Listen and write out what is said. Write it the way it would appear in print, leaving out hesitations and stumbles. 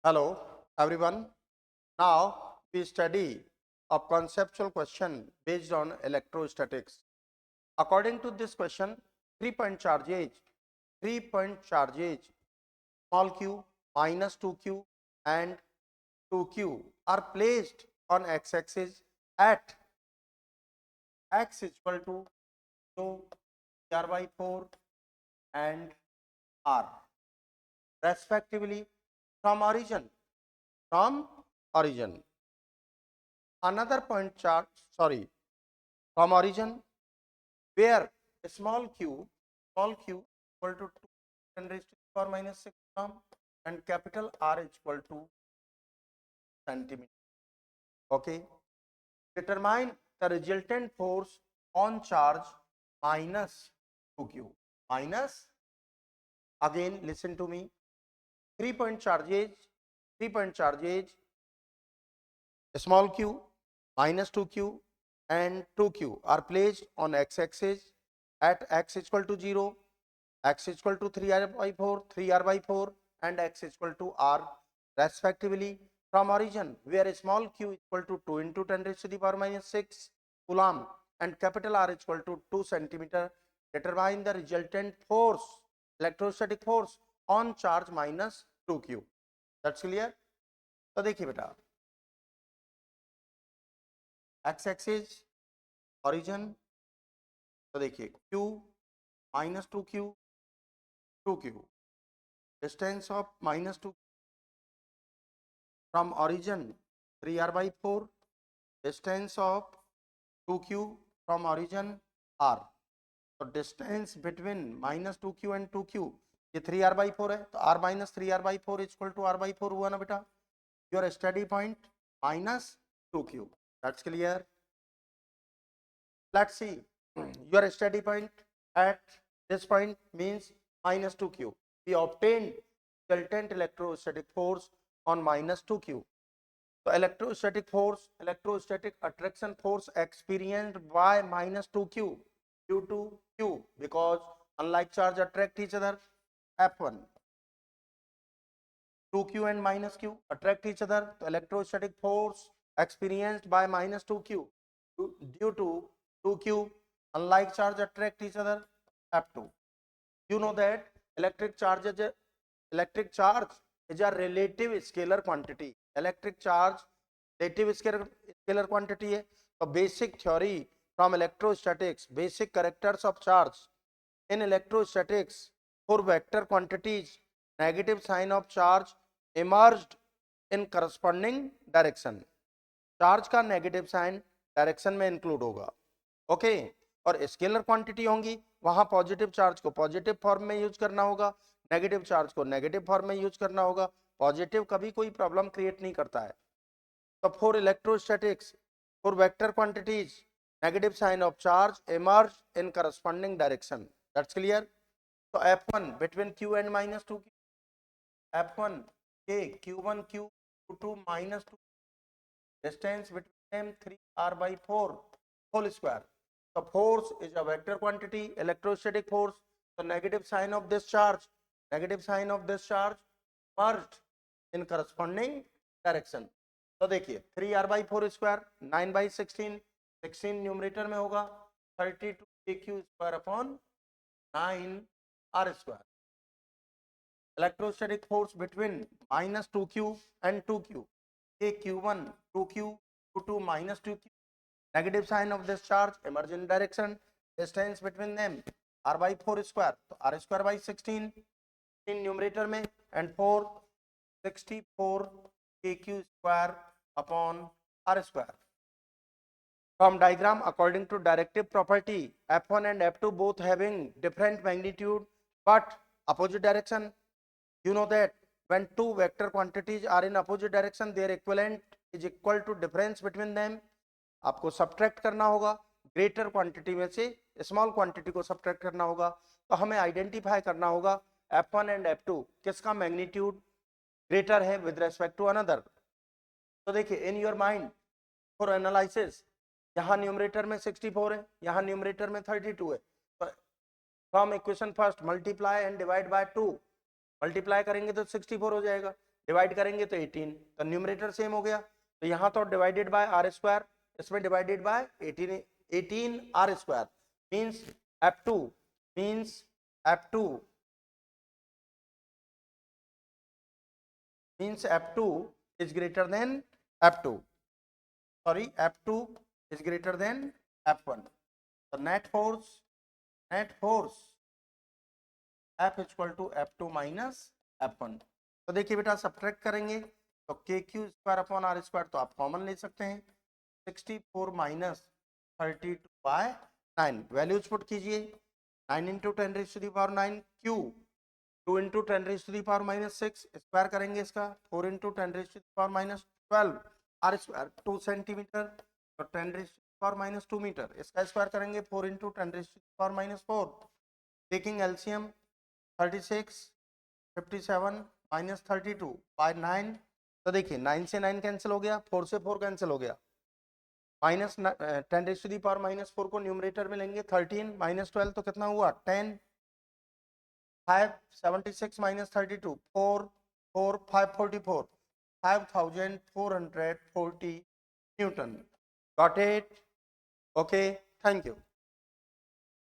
Hello, everyone. Now we study a conceptual question based on electrostatics. According to this question, three-point charges, small q, minus 2q and 2q are placed on x-axis at x is equal to 2 r by 4 and r respectively from origin. From origin. Another point charge, from origin where small q equal to 2 10 raised to the power minus 6 coulomb and capital R is equal to centimeter. Okay. Determine the resultant force on charge minus 2q. Minus, again listen to me, three-point charges, small q, minus 2q and 2q are placed on x-axis at x is equal to 0, x is equal to 3r by 4 and x is equal to r respectively from origin where small q is equal to 2 into 10 raised to the power minus 6 coulomb and capital R is equal to 2 centimeter. Determine the resultant force, electrostatic force on charge minus 2q. That's clear? तो देखिए बेटा, x axis origin, तो देखिए q minus 2q, 2q, distance of minus 2 from origin 3r by 4, distance of 2q from origin r. तो distance between minus 2q and 2q ये 3r by 4 है, तो r minus 3r by 4 is equal to r by 4 हुआ ना बेटा. Your study point minus 2q. That's clear. Let's see. Your steady point at this point means minus 2q. We obtained resultant electrostatic force on minus 2q. So electrostatic force, electrostatic attraction force experienced by minus 2q due to q, because unlike charge attract each other, F1. 2q and minus q attract each other. So electrostatic force experienced by minus 2q due to 2q, unlike charge attract each other, F2. You know that electric charge is a relative scalar quantity. Electric charge relative scalar quantity है. तो basic theory from electrostatics, basic characters of charge in electrostatics for vector quantities, negative sign of charge emerged in corresponding direction. Charge का negative sign direction में include होगा. Okay. और scalar quantity होंगी, वहां positive charge को positive form में use करना होगा, नेगेटिव चार्ज को नेगेटिव फॉर्म में यूज करना होगा. पॉजिटिव कभी कोई प्रॉब्लम क्रिएट नहीं करता है. तो for electrostatics, for vector quantities, negative sign of charge emerge in corresponding direction. That's clear. तो F1 between q and minus 2q, F1 k q1 q2 minus 2, distance between them 3r by 4 whole square. The force is a vector quantity, electrostatic force. The negative sign of this charge merged in corresponding direction. तो देखिए 3r by 4 square 9 by 16, 16 numerator में होगा, 32 kq square upon 9r square. Electrostatic force between minus 2q and 2q, q1 2q, q2 minus 2q. Negative sign of this charge emerge in direction. Distance between them r by 4 square, तो r square by 16 in numerator में and 4 64 kq square upon r square. From diagram, according to directive property, F1 and F2 both having different magnitude but opposite direction. You know that when two vector quantities are in opposite direction, their equivalent is equal to difference between them. आपको subtract करना होगा, greater quantity में से small quantity को subtract करना होगा. तो हमें आइडेंटिफाई करना होगा F1 एंड F2 किसका मैग्नीट्यूड ग्रेटर है विद रेस्पेक्ट टू अनदर. तो देखिए in your mind for analysis, यहाँ न्यूमरेटर में 64 है, यहाँ न्यूमरेटर में 32 है. तो from equation first multiply and divide by 2, multiply करेंगे तो 64 हो जाएगा, डिवाइड करेंगे तो 18, तो न्यूमरेटर सेम हो गया, तो यहाँ तो डिवाइडेड बाय आर स्क्वायर, इसमें divided by 18 r square means F2 means F2 means F2 is greater than F2. Sorry, F2 is greater than F1. The net force F is equal to F2 minus F1. तो देखिए बेटा subtract करेंगे तो k q square upon r square तो आप common ले सकते हैं, 64 माइनस 32 बाय 9, वैल्यूज पुट कीजिए, 9 into 10 raise to the power 9 q, 2 into 10 raise to the power minus 6, square करेंगे इसका 4 into 10 raise to the power minus 12 r square 2 centimetre, तो 10 raise to the power minus 2 metre, इसका square करेंगे 4 into 10 raise to the power minus 4, taking LCM 36 57 minus 32 by 9, तो देखिए 9 से 9 cancel हो गया, 4 से 4 कैंसिल हो गया, minus 10 raise to the power minus 4 को न्यूमरेटर में लेंगे, 13 माइनस 12 तो कितना हुआ 10, 5 76 minus 32 4 4 544 5440 Newton. Got it? Okay, thank you.